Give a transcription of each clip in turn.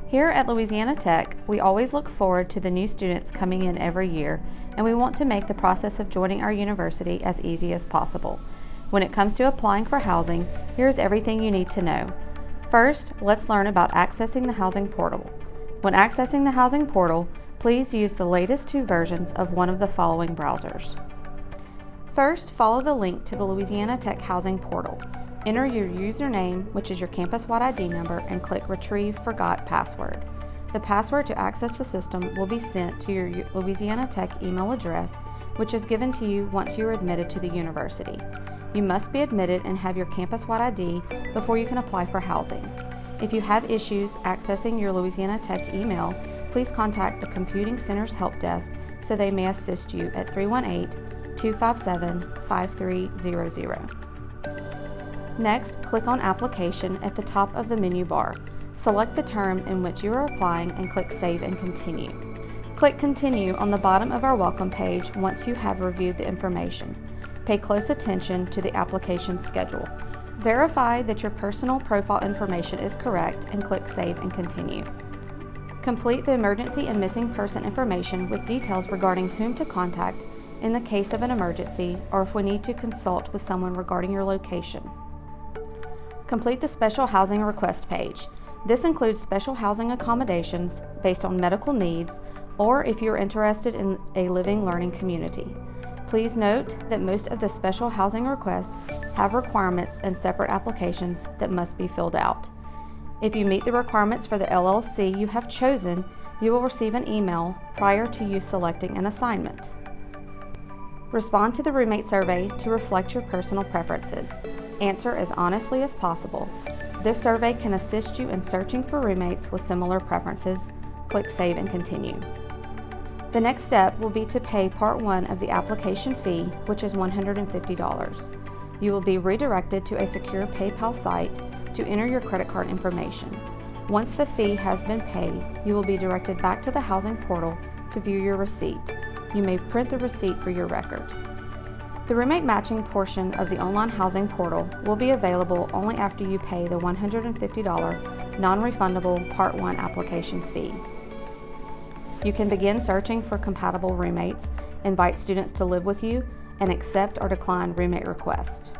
Here at Louisiana Tech, we always look forward to the new students coming in every year, and we want to make the process of joining our university as easy as possible. When it comes to applying for housing, here's everything you need to know. First, let's learn about accessing the housing portal. When accessing the housing portal, please use the latest 2 versions of one of the following browsers. First, follow the link to the Louisiana Tech Housing Portal. Enter your username, which is your campus-wide ID number, and click Retrieve Forgot Password. The password to access the system will be sent to your Louisiana Tech email address, which is given to you once you are admitted to the university. You must be admitted and have your campus-wide ID before you can apply for housing. If you have issues accessing your Louisiana Tech email, please contact the Computing Center's help desk so they may assist you at 318-257-5300. Next, click on Application at the top of the menu bar. Select the term in which you are applying and click Save and Continue. Click Continue on the bottom of our welcome page once you have reviewed the information. Pay close attention to the application schedule. Verify that your personal profile information is correct and click Save and Continue. Complete the emergency and missing person information with details regarding whom to contact in the case of an emergency or if we need to consult with someone regarding your location. Complete the special housing request page. This includes special housing accommodations based on medical needs or if you are interested in a living learning community. Please note that most of the special housing requests have requirements and separate applications that must be filled out. If you meet the requirements for the LLC you have chosen, you will receive an email prior to you selecting an assignment. Respond to the roommate survey to reflect your personal preferences. Answer as honestly as possible. This survey can assist you in searching for roommates with similar preferences. Click Save and Continue. The next step will be to pay Part 1 of the application fee, which is $150. You will be redirected to a secure PayPal site to enter your credit card information. Once the fee has been paid, you will be directed back to the housing portal to view your receipt. You may print the receipt for your records. The roommate matching portion of the online housing portal will be available only after you pay the $150 non-refundable Part 1 application fee. You can begin searching for compatible roommates, invite students to live with you, and accept or decline roommate requests.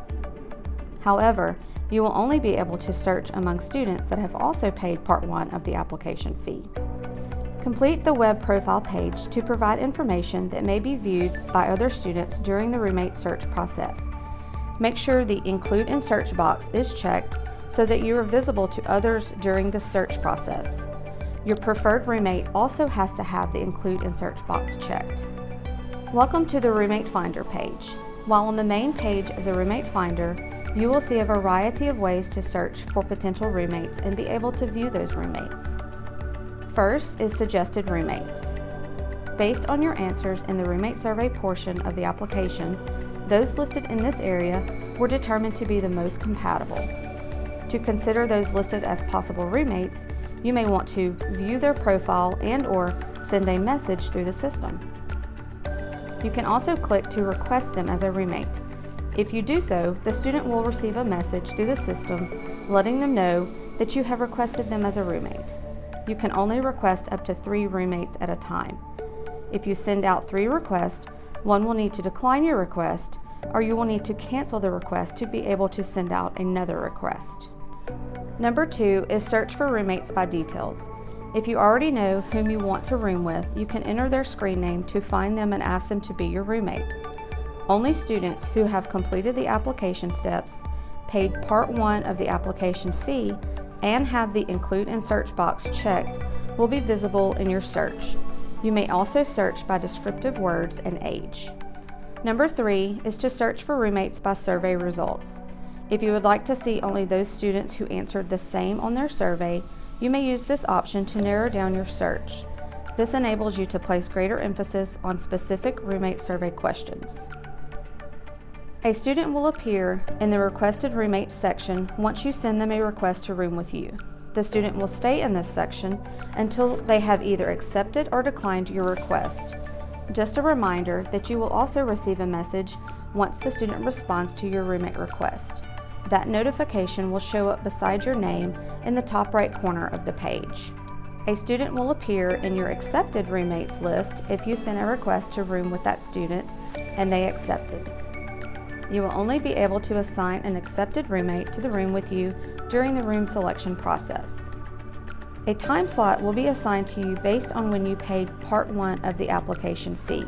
However, you will only be able to search among students that have also paid Part 1 of the application fee. Complete the web profile page to provide information that may be viewed by other students during the roommate search process. Make sure the Include in Search box is checked so that you are visible to others during the search process. Your preferred roommate also has to have the Include in Search box checked. Welcome to the Roommate Finder page. While on the main page of the Roommate Finder, you will see a variety of ways to search for potential roommates and be able to view those roommates. First is Suggested Roommates. Based on your answers in the roommate survey portion of the application, those listed in this area were determined to be the most compatible. To consider those listed as possible roommates, you may want to view their profile and/or send a message through the system. You can also click to request them as a roommate. If you do so, the student will receive a message through the system letting them know that you have requested them as a roommate. You can only request up to 3 roommates at a time. If you send out 3 requests, one will need to decline your request, or you will need to cancel the request to be able to send out another request. Number 2 is Search for Roommates by Details. If you already know whom you want to room with, you can enter their screen name to find them and ask them to be your roommate. Only students who have completed the application steps, paid Part 1 of the application fee, and have the Include in Search box checked will be visible in your search. You may also search by descriptive words and age. Number 3 is to search for roommates by survey results. If you would like to see only those students who answered the same on their survey, you may use this option to narrow down your search. This enables you to place greater emphasis on specific roommate survey questions. A student will appear in the Requested Roommates section once you send them a request to room with you. The student will stay in this section until they have either accepted or declined your request. Just a reminder that you will also receive a message once the student responds to your roommate request. That notification will show up beside your name in the top right corner of the page. A student will appear in your accepted roommates list if you send a request to room with that student and they accepted. You will only be able to assign an accepted roommate to the room with you during the room selection process. A time slot will be assigned to you based on when you paid Part 1 of the application fee.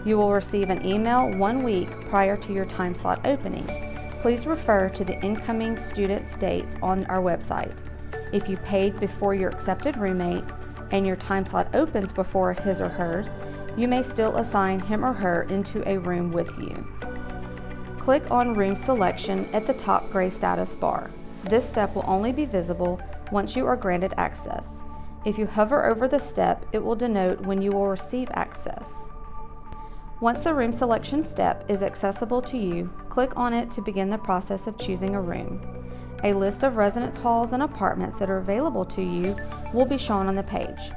You will receive an email 1 week prior to your time slot opening. Please refer to the incoming students' dates on our website. If you paid before your accepted roommate and your time slot opens before his or hers, you may still assign him or her into a room with you. Click on Room Selection at the top gray status bar. This step will only be visible once you are granted access. If you hover over the step, it will denote when you will receive access. Once the room selection step is accessible to you, click on it to begin the process of choosing a room. A list of residence halls and apartments that are available to you will be shown on the page.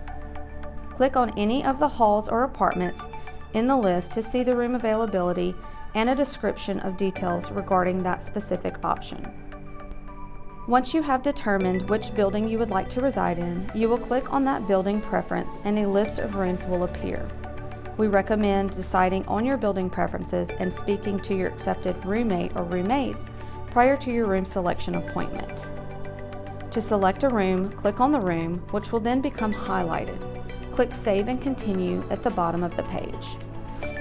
Click on any of the halls or apartments in the list to see the room availability and a description of details regarding that specific option. Once you have determined which building you would like to reside in, you will click on that building preference and a list of rooms will appear. We recommend deciding on your building preferences and speaking to your accepted roommate or roommates prior to your room selection appointment. To select a room, click on the room, which will then become highlighted. Click Save and Continue at the bottom of the page.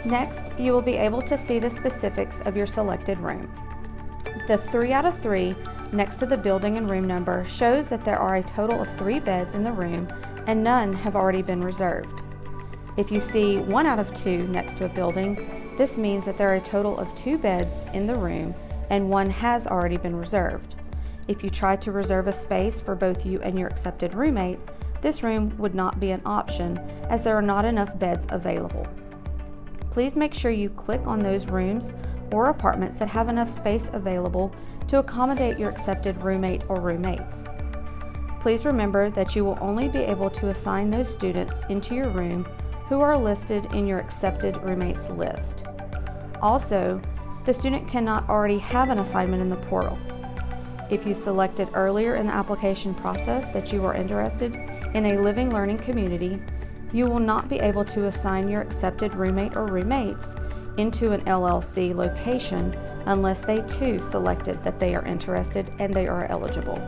Next, you will be able to see the specifics of your selected room. The 3 out of 3 next to the building and room number shows that there are a total of 3 beds in the room and none have already been reserved. If you see 1 out of 2 next to a building, this means that there are a total of 2 beds in the room and 1 has already been reserved. If you try to reserve a space for both you and your accepted roommate, this room would not be an option as there are not enough beds available. Please make sure you click on those rooms or apartments that have enough space available to accommodate your accepted roommate or roommates. Please remember that you will only be able to assign those students into your room who are listed in your accepted roommates list. Also, the student cannot already have an assignment in the portal. If you selected earlier in the application process that you are interested in a living learning community, you will not be able to assign your accepted roommate or roommates into an LLC location unless they too selected that they are interested and they are eligible.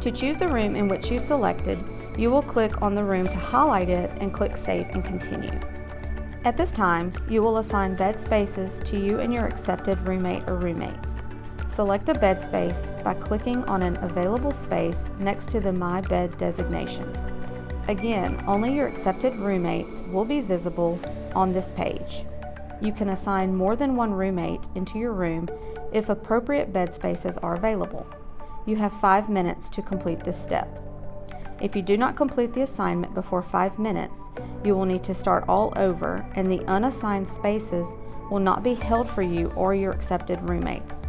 To choose the room in which you selected, you will click on the room to highlight it and click Save and Continue. At this time, you will assign bed spaces to you and your accepted roommate or roommates. Select a bed space by clicking on an available space next to the My Bed designation. Again, only your accepted roommates will be visible on this page. You can assign more than 1 roommate into your room if appropriate bed spaces are available. You have 5 minutes to complete this step. If you do not complete the assignment before 5 minutes, you will need to start all over and the unassigned spaces will not be held for you or your accepted roommates.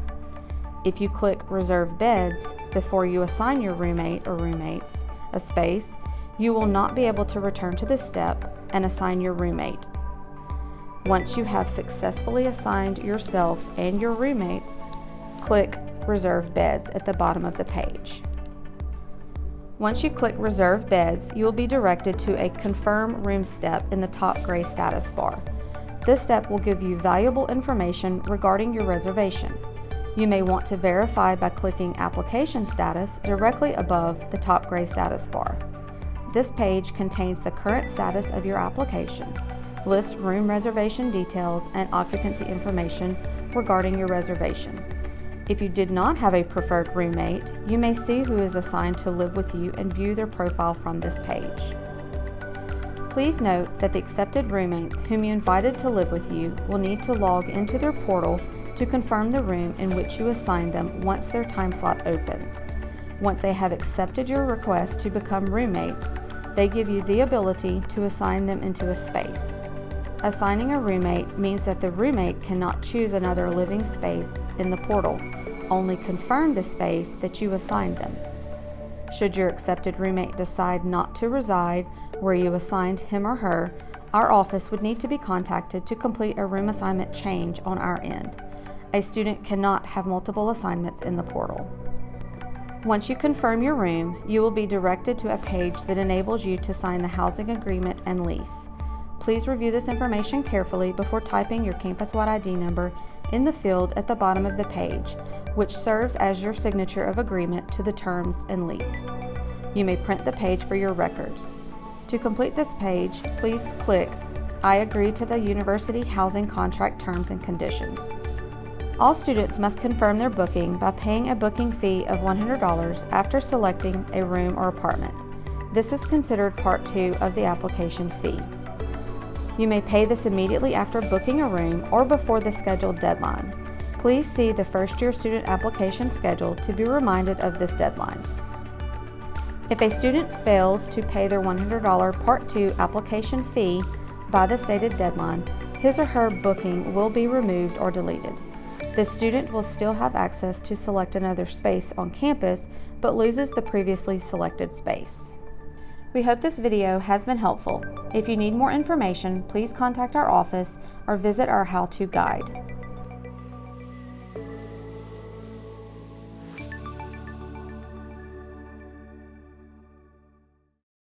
If you click Reserve Beds before you assign your roommate or roommates a space, you will not be able to return to this step and assign your roommate. Once you have successfully assigned yourself and your roommates, click Reserve Beds at the bottom of the page. Once you click Reserve Beds, you will be directed to a Confirm Room step in the top gray status bar. This step will give you valuable information regarding your reservation. You may want to verify by clicking Application Status directly above the top gray status bar. This page contains the current status of your application, lists room reservation details and occupancy information regarding your reservation. If you did not have a preferred roommate, you may see who is assigned to live with you and view their profile from this page. Please note that the accepted roommates whom you invited to live with you will need to log into their portal to confirm the room in which you assigned them once their time slot opens. Once they have accepted your request to become roommates, they give you the ability to assign them into a space. Assigning a roommate means that the roommate cannot choose another living space in the portal, only confirm the space that you assigned them. Should your accepted roommate decide not to reside where you assigned him or her, our office would need to be contacted to complete a room assignment change on our end. A student cannot have multiple assignments in the portal. Once you confirm your room, you will be directed to a page that enables you to sign the housing agreement and lease. Please review this information carefully before typing your campus-wide ID number in the field at the bottom of the page, which serves as your signature of agreement to the terms and lease. You may print the page for your records. To complete this page, please click I agree to the university housing contract terms and conditions. All students must confirm their booking by paying a booking fee of $100 after selecting a room or apartment. This is considered Part 2 of the application fee. You may pay this immediately after booking a room or before the scheduled deadline. Please see the first-year student application schedule to be reminded of this deadline. If a student fails to pay their $100 Part 2 application fee by the stated deadline, his or her booking will be removed or deleted. The student will still have access to select another space on campus, but loses the previously selected space. We hope this video has been helpful. If you need more information, please contact our office or visit our how-to guide.